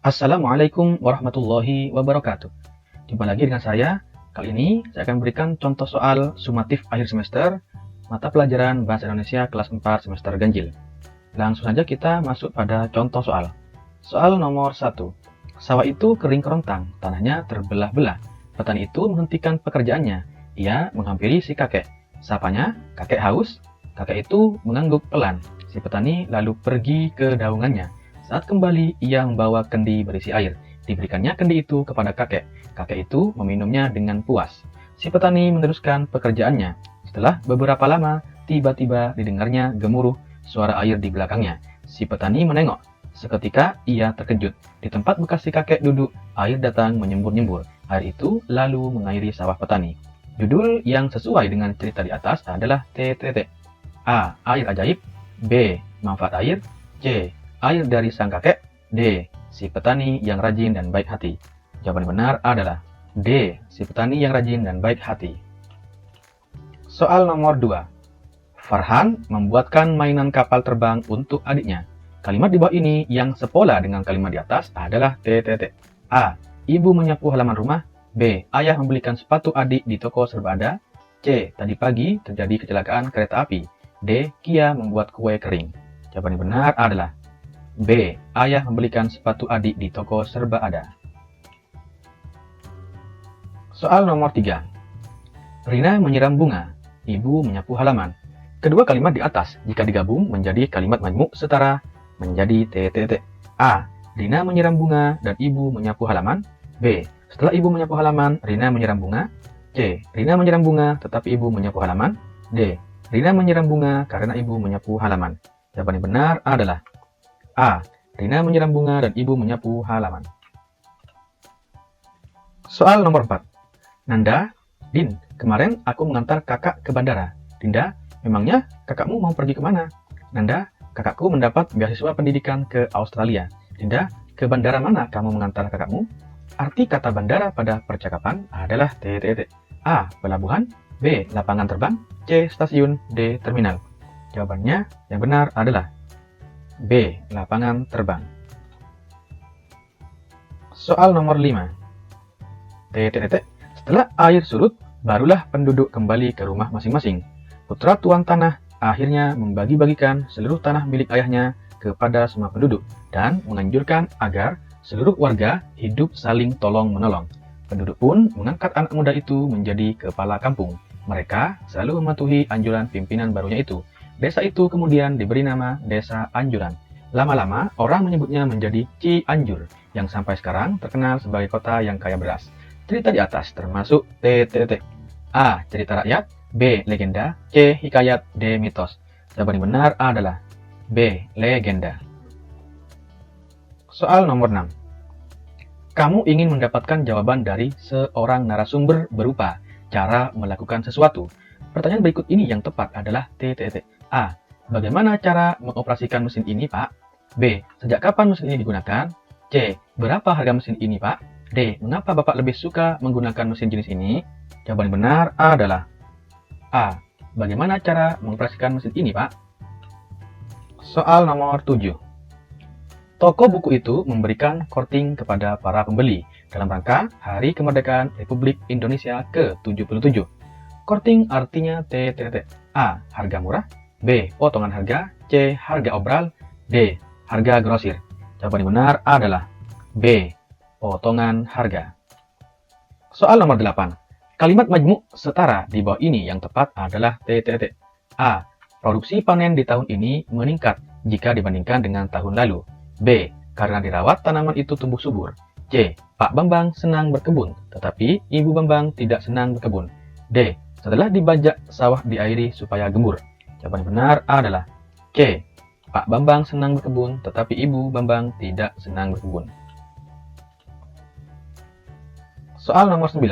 Assalamualaikum warahmatullahi wabarakatuh. Jumpa lagi dengan saya. Kali ini saya akan berikan contoh soal sumatif akhir semester mata pelajaran Bahasa Indonesia kelas 4 semester ganjil. Langsung saja kita masuk pada contoh soal. Soal nomor 1. Sawah itu kering kerontang, tanahnya terbelah-belah. Petani itu menghentikan pekerjaannya. Ia menghampiri si kakek. Sapanya, "Kakek haus?" Kakek itu mengangguk pelan. Si petani lalu pergi ke daungannya. Saat kembali, ia membawa kendi berisi air. Diberikannya kendi itu kepada kakek. Kakek itu meminumnya dengan puas. Si petani meneruskan pekerjaannya. Setelah beberapa lama, tiba-tiba didengarnya gemuruh suara air di belakangnya. Si petani menengok. Seketika ia terkejut. Di tempat bekas si kakek duduk, air datang menyembur-nyembur. Air itu lalu mengairi sawah petani. Judul yang sesuai dengan cerita di atas adalah TTT. A. Air ajaib. B. Manfaat air. C. Air dari sang kakek. D. Si petani yang rajin dan baik hati. Jawaban benar adalah D. Si petani yang rajin dan baik hati. Soal nomor 2. Farhan membuatkan mainan kapal terbang untuk adiknya. Kalimat di bawah ini yang sepola dengan kalimat di atas adalah TTT. A. Ibu menyapu halaman rumah. B. Ayah membelikan sepatu adik di toko serba ada. C. Tadi pagi terjadi kecelakaan kereta api. D. Kia membuat kue kering. Jawaban yang benar adalah B. Ayah membelikan sepatu adik di toko serba ada. Soal nomor 3. Rina menyiram bunga. Ibu menyapu halaman. Kedua kalimat di atas jika digabung menjadi kalimat majmuk setara menjadi TTT. A. Rina menyiram bunga dan ibu menyapu halaman. B. Setelah ibu menyapu halaman, Rina menyiram bunga. C. Rina menyiram bunga tetapi ibu menyapu halaman. D. Rina menyiram bunga karena ibu menyapu halaman. Jawaban yang benar adalah A. Rina menyiram bunga dan ibu menyapu halaman. Soal nomor 4. Nanda, Din, kemarin aku mengantar kakak ke bandara. Dinda, memangnya kakakmu mau pergi kemana? Nanda, kakakku mendapat beasiswa pendidikan ke Australia. Dinda, ke bandara mana kamu mengantar kakakmu? Arti kata bandara pada percakapan adalah TTT. A. Pelabuhan. B. Lapangan terbang. C. Stasiun. D. Terminal. Jawabannya yang benar adalah B. Lapangan terbang. Soal nomor 5. TTT. Setelah air surut, barulah penduduk kembali ke rumah masing-masing. Putra tuan tanah akhirnya membagi-bagikan seluruh tanah milik ayahnya kepada semua penduduk dan menganjurkan agar seluruh warga hidup saling tolong-menolong. Penduduk pun mengangkat anak muda itu menjadi kepala kampung. Mereka selalu mematuhi anjuran pimpinan barunya itu. Desa itu kemudian diberi nama Desa Anjuran. Lama-lama, orang menyebutnya menjadi Cianjur, yang sampai sekarang terkenal sebagai kota yang kaya beras. Cerita di atas termasuk TTT. A. Cerita rakyat. B. Legenda. C. Hikayat. D. Mitos. Jawaban yang benar adalah B. Legenda. Soal nomor 6. Kamu ingin mendapatkan jawaban dari seorang narasumber berupa cara melakukan sesuatu. Pertanyaan berikut ini yang tepat adalah TTT. A. Bagaimana cara mengoperasikan mesin ini, Pak? B. Sejak kapan mesin ini digunakan? C. Berapa harga mesin ini, Pak? D. Mengapa Bapak lebih suka menggunakan mesin jenis ini? Jawaban yang benar adalah A. Bagaimana cara mengoperasikan mesin ini, Pak? Soal nomor 7. Toko buku itu memberikan korting kepada para pembeli dalam rangka Hari Kemerdekaan Republik Indonesia ke-77. Korting artinya TTT. A. Harga murah. B. Potongan harga. C. Harga obral. D. Harga grosir. Jawaban yang benar adalah B. Potongan harga. Soal nomor 8. Kalimat majmuk setara di bawah ini yang tepat adalah TTT. A. Produksi panen di tahun ini meningkat jika dibandingkan dengan tahun lalu. B. Karena dirawat tanaman itu tumbuh subur. C. Pak Bambang senang berkebun, tetapi Ibu Bambang tidak senang berkebun. D. Setelah dibajak, sawah diairi supaya gembur. Jawaban yang benar adalah C. Pak Bambang senang berkebun, tetapi Ibu Bambang tidak senang berkebun. Soal nomor 9.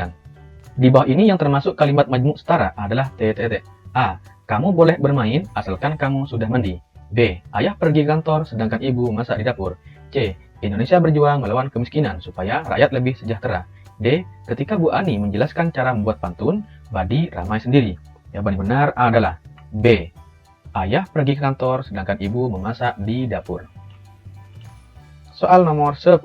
Di bawah ini yang termasuk kalimat majmuk setara adalah TTT. A. Kamu boleh bermain asalkan kamu sudah mandi. B. Ayah pergi kantor sedangkan ibu masak di dapur. C. Indonesia berjuang melawan kemiskinan supaya rakyat lebih sejahtera. D. Ketika Bu Ani menjelaskan cara membuat pantun, Badi ramai sendiri. Jawaban yang benar adalah B. Ayah pergi ke kantor sedangkan ibu memasak di dapur. Soal nomor 10.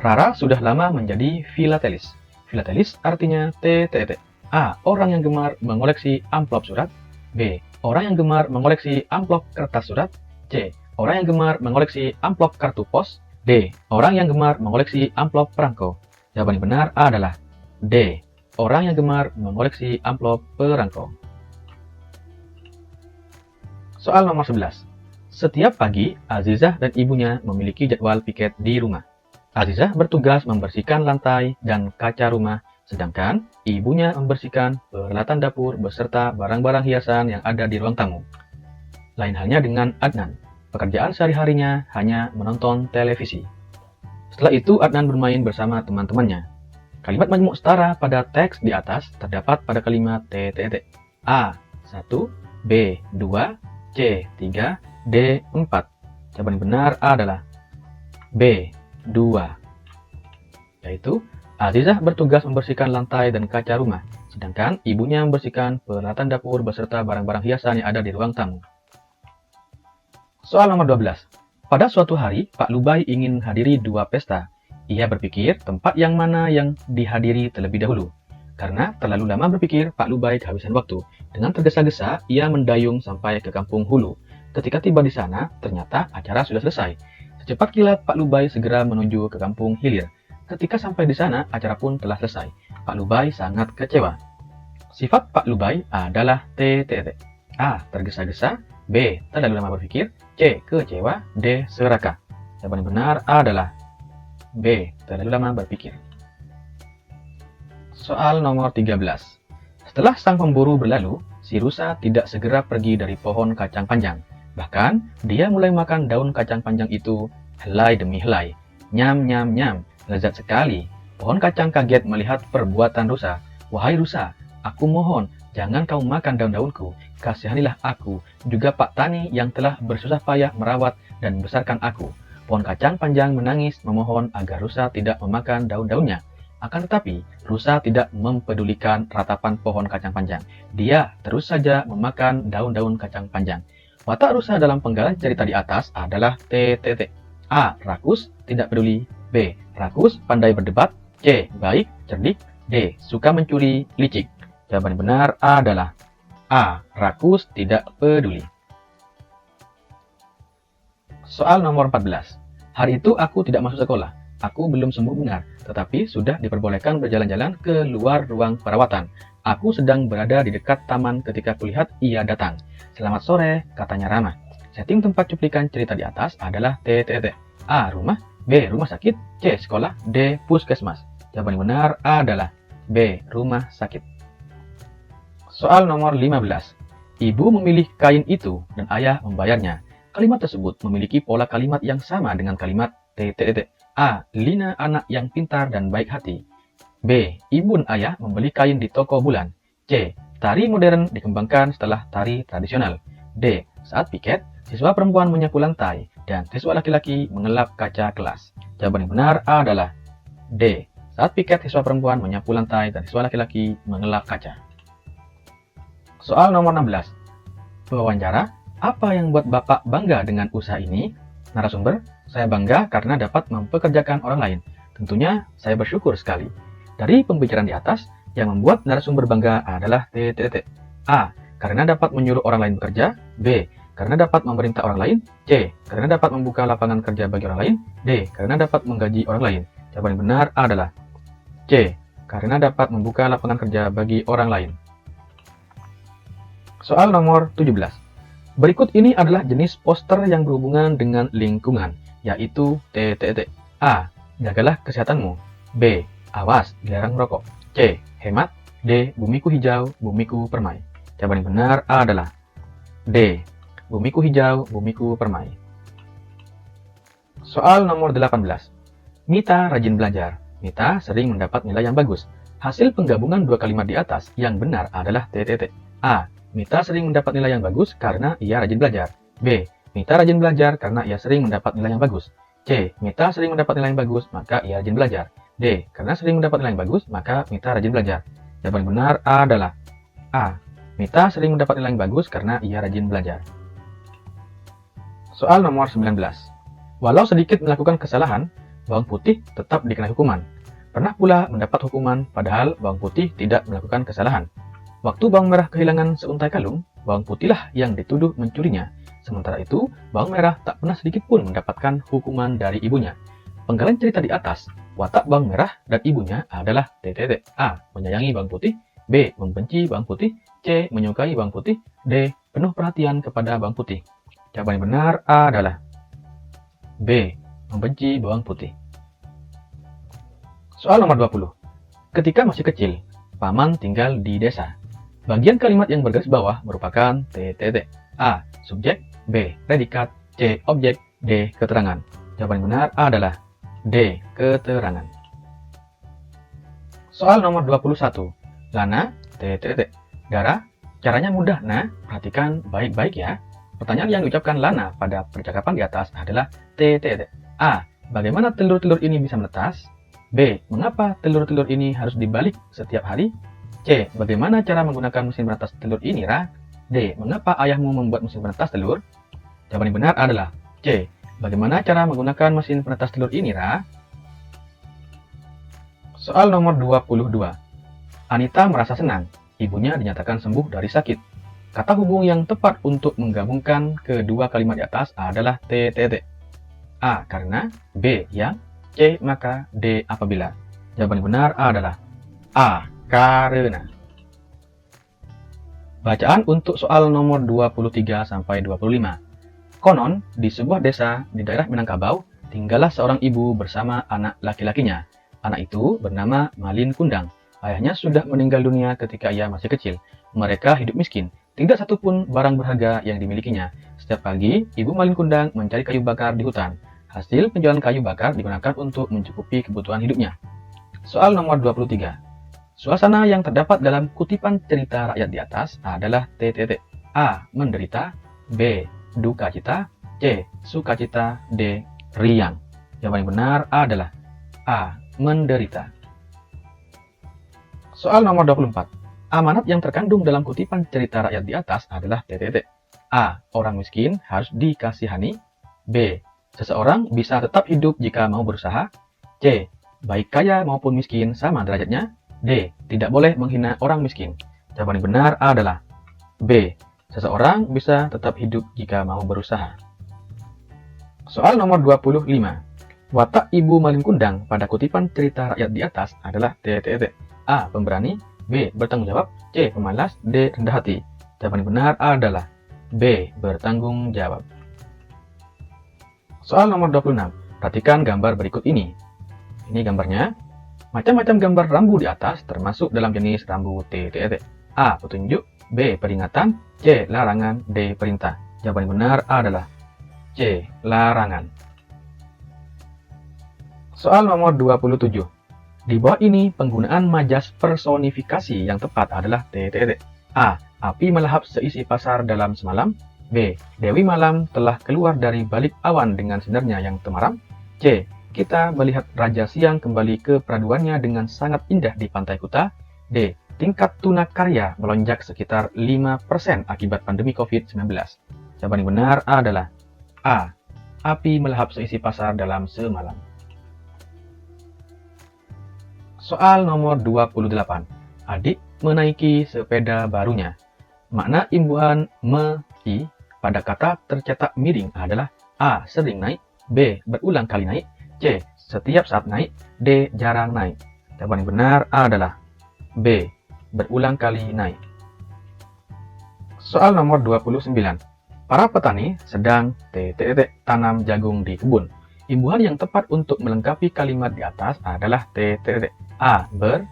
Rara sudah lama menjadi filatelis. Filatelis artinya TTT. A. Orang yang gemar mengoleksi amplop surat. B. Orang yang gemar mengoleksi amplop kertas surat. C. Orang yang gemar mengoleksi amplop kartu pos. D. Orang yang gemar mengoleksi amplop perangko. Jawaban yang benar adalah D. Orang yang gemar mengoleksi amplop perangko. Soal nomor 11. Setiap pagi, Azizah dan ibunya memiliki jadwal piket di rumah. Azizah bertugas membersihkan lantai dan kaca rumah, sedangkan ibunya membersihkan peralatan dapur beserta barang-barang hiasan yang ada di ruang tamu. Lain halnya dengan Adnan. Pekerjaan sehari-harinya hanya menonton televisi. Setelah itu, Adnan bermain bersama teman-temannya. Kalimat majmuk setara pada teks di atas terdapat pada kalimat TTT. A. 1, B. 2, C. 3, D. 4. Jawaban yang benar adalah B. 2. Yaitu, Azizah bertugas membersihkan lantai dan kaca rumah, sedangkan ibunya membersihkan peralatan dapur beserta barang-barang hiasan yang ada di ruang tamu. Soal nomor 12. Pada suatu hari, Pak Lubai ingin hadiri 2 pesta. Ia berpikir tempat yang mana yang dihadiri terlebih dahulu. Karena terlalu lama berpikir, Pak Lubai kehabisan waktu. Dengan tergesa-gesa, ia mendayung sampai ke kampung Hulu. Ketika tiba di sana, ternyata acara sudah selesai. Secepat kilat, Pak Lubai segera menuju ke kampung Hilir. Ketika sampai di sana, acara pun telah selesai. Pak Lubai sangat kecewa. Sifat Pak Lubai adalah TTT. A. Tergesa-gesa. B. Terlalu lama berpikir. C. Kecewa. D. Serakah. Jawaban yang benar adalah B. Terlalu lama berpikir. Soal nomor 13. Setelah sang pemburu berlalu, si rusa tidak segera pergi dari pohon kacang panjang. Bahkan, dia mulai makan daun kacang panjang itu helai demi helai. Nyam, nyam, nyam. Lezat sekali. Pohon kacang kaget melihat perbuatan rusa. Wahai rusa, aku mohon, jangan kau makan daun-daunku. Kasihanilah aku, juga Pak Tani yang telah bersusah payah merawat dan membesarkan aku. Pohon kacang panjang menangis memohon agar rusa tidak memakan daun-daunnya. Akan tetapi, rusa tidak mempedulikan ratapan pohon kacang panjang. Dia terus saja memakan daun-daun kacang panjang. Watak rusa dalam penggalan cerita di atas adalah TTT. A. Rakus, tidak peduli. B. Rakus, pandai berdebat. C. Baik, cerdik. D. Suka mencuri, licik. Jawaban yang benar adalah A. Rakus, tidak peduli. Soal nomor 14. Hari itu aku tidak masuk sekolah. Aku belum sembuh benar, tetapi sudah diperbolehkan berjalan-jalan ke luar ruang perawatan. Aku sedang berada di dekat taman ketika kulihat ia datang. Selamat sore, katanya ramah. Setting tempat cuplikan cerita di atas adalah TTT. A. Rumah. B. Rumah sakit. C. Sekolah. D. Puskesmas. Jawaban yang benar adalah B. Rumah sakit. Soal nomor 15. Ibu memilih kain itu dan ayah membayarnya. Kalimat tersebut memiliki pola kalimat yang sama dengan kalimat TTT. A. Lina anak yang pintar dan baik hati. B. Ibu dan ayah membeli kain di toko bulan. C. Tari modern dikembangkan setelah tari tradisional. D. Saat piket, siswa perempuan menyapu lantai dan siswa laki-laki mengelap kaca kelas. Jawaban yang benar adalah D. Saat piket, siswa perempuan menyapu lantai dan siswa laki-laki mengelap kaca. Soal nomor 16. Wawancara, apa yang membuat Bapak bangga dengan usaha ini? Narasumber, saya bangga karena dapat mempekerjakan orang lain. Tentunya saya bersyukur sekali. Dari pembicaraan di atas, yang membuat narasumber bangga adalah TTT. A. Karena dapat menyuruh orang lain bekerja. B. Karena dapat memerintah orang lain. C. Karena dapat membuka lapangan kerja bagi orang lain. D. Karena dapat menggaji orang lain. Jawaban yang benar adalah C. Karena dapat membuka lapangan kerja bagi orang lain. Soal nomor 17. Berikut ini adalah jenis poster yang berhubungan dengan lingkungan, yaitu TTT. A. Jagalah kesehatanmu. B. Awas, dilarang merokok. C. Hemat. D. Bumiku hijau, bumiku permai. Jawaban yang benar adalah D. Bumiku hijau, bumiku permai. Soal nomor 18. Mita rajin belajar. Mita sering mendapat nilai yang bagus. Hasil penggabungan dua kalimat di atas yang benar adalah TTT. A. Mita sering mendapat nilai yang bagus karena ia rajin belajar. B. Mita rajin belajar karena ia sering mendapat nilai yang bagus. C. Mita sering mendapat nilai yang bagus, maka ia rajin belajar. D. Karena sering mendapat nilai yang bagus, maka Mita rajin belajar. Jawaban yang benar adalah A. Mita sering mendapat nilai yang bagus karena ia rajin belajar. Soal nomor 19. Walau sedikit melakukan kesalahan, bawang putih tetap dikenai hukuman. Pernah pula mendapat hukuman padahal bawang putih tidak melakukan kesalahan. Waktu bawang merah kehilangan seuntai kalung, bawang putihlah yang dituduh mencurinya. Sementara itu, bawang merah tak pernah sedikit pun mendapatkan hukuman dari ibunya. Penggalan cerita di atas, watak bawang merah dan ibunya adalah TTT. A. Menyayangi bawang putih. B. Membenci bawang putih. C. Menyukai bawang putih. D. Penuh perhatian kepada bawang putih. Jawaban yang benar adalah B. Membenci bawang putih. Soal nomor 20. Ketika masih kecil, paman tinggal di desa. Bagian kalimat yang bergaris bawah merupakan TTT. A. Subjek. B. Predikat. C. Objek. D. Keterangan. Jawaban yang benar adalah D. Keterangan. Soal nomor 21. Lana, TTT. Dara, caranya mudah, nah. Perhatikan baik-baik ya. Pertanyaan yang diucapkan Lana pada percakapan di atas adalah TTT. A. Bagaimana telur-telur ini bisa menetas? B. Mengapa telur-telur ini harus dibalik setiap hari? C. Bagaimana cara menggunakan mesin penetas telur ini, Ra? D. Mengapa ayahmu membuat mesin penetas telur? Jawaban yang benar adalah C. Bagaimana cara menggunakan mesin penetas telur ini, Ra? Soal nomor 22. Anita merasa senang. Ibunya dinyatakan sembuh dari sakit. Kata hubung yang tepat untuk menggabungkan kedua kalimat di atas adalah TTT. A. Karena. B. Yang. C. Maka. D. Apabila. Jawaban yang benar adalah A. Karena. Bacaan untuk soal nomor 23-25. Konon, di sebuah desa di daerah Minangkabau, tinggallah seorang ibu bersama anak laki-lakinya. Anak itu bernama Malin Kundang. Ayahnya sudah meninggal dunia ketika ia masih kecil. Mereka hidup miskin. Tidak satupun barang berharga yang dimilikinya. Setiap pagi, ibu Malin Kundang mencari kayu bakar di hutan. Hasil penjualan kayu bakar digunakan untuk mencukupi kebutuhan hidupnya. Soal nomor 23. Suasana yang terdapat dalam kutipan cerita rakyat di atas adalah TTT. A. Menderita. B. Duka cita. C. Sukacita. D. Riang. Jawaban yang benar adalah A. Menderita. Soal nomor 24. Amanat yang terkandung dalam kutipan cerita rakyat di atas adalah TTT. A. Orang miskin harus dikasihani. B. Seseorang bisa tetap hidup jika mau berusaha. C. Baik kaya maupun miskin sama derajatnya. D. Tidak boleh menghina orang miskin. Jawaban yang benar adalah B. Seseorang bisa tetap hidup jika mau berusaha. Soal nomor 25. Watak ibu Malin Kundang pada kutipan cerita rakyat di atas adalah TTT. A. Pemberani. B. Bertanggung jawab. C. Pemalas. D. Rendah hati. Jawaban yang benar adalah B. Bertanggung jawab. Soal nomor 26. Perhatikan gambar berikut ini. Ini gambarnya. Macam-macam gambar rambu di atas termasuk dalam jenis rambu TTT. A. Petunjuk. B. Peringatan. C. Larangan. D. Perintah. Jawaban yang benar adalah C. Larangan. Soal nomor 27. Di bawah ini penggunaan majas personifikasi yang tepat adalah TTT. A. Api melahap seisi pasar dalam semalam. B. Dewi malam telah keluar dari balik awan dengan sinarnya yang temaram. C. Kita melihat Raja Siang kembali ke peraduannya dengan sangat indah di pantai Kuta. D. Tingkat tunakarya melonjak sekitar 5% akibat pandemi COVID-19. Jawaban yang benar adalah A. Api melahap seisi pasar dalam semalam. Soal nomor 28. Adik menaiki sepeda barunya. Makna imbuhan me-i pada kata tercetak miring adalah A. Sering naik. B. Berulang kali naik. C. Setiap saat naik. D. Jarang naik. Jawaban yang benar adalah B. Berulang kali naik. Soal nomor 29. Para petani sedang tanam jagung di kebun. Imbuhan yang tepat untuk melengkapi kalimat di atas adalah A. Ber.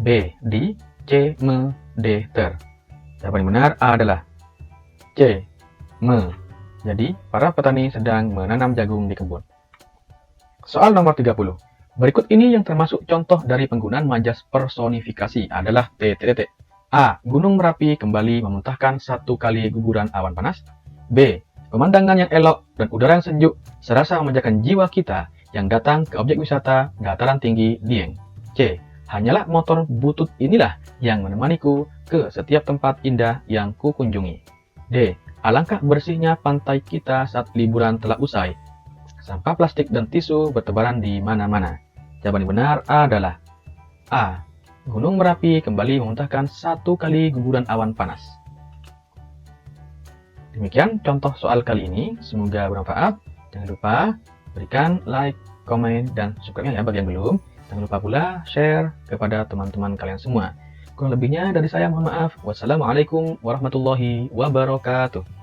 B. Di. C. Me. D. Ter. Jawaban yang benar adalah C. Me. Jadi, para petani sedang menanam jagung di kebun. Soal nomor 30. Berikut ini yang termasuk contoh dari penggunaan majas personifikasi adalah TTT. A. Gunung Merapi kembali memuntahkan satu kali guguran awan panas. B. Pemandangan yang elok dan udara yang sejuk serasa memanjakan jiwa kita yang datang ke objek wisata dataran tinggi Dieng. C. Hanyalah motor butut inilah yang menemaniku ke setiap tempat indah yang kukunjungi. D. Alangkah bersihnya pantai kita saat liburan telah usai. Sampah plastik dan tisu bertebaran di mana-mana. Jawaban yang benar adalah A. Gunung Merapi kembali memuntahkan 1 kali guguran awan panas. Demikian contoh soal kali ini. Semoga bermanfaat. Jangan lupa berikan like, komen, dan subscribe-nya ya bagi yang belum. Jangan lupa pula share kepada teman-teman kalian semua. Kurang lebihnya dari saya mohon maaf. Wassalamualaikum warahmatullahi wabarakatuh.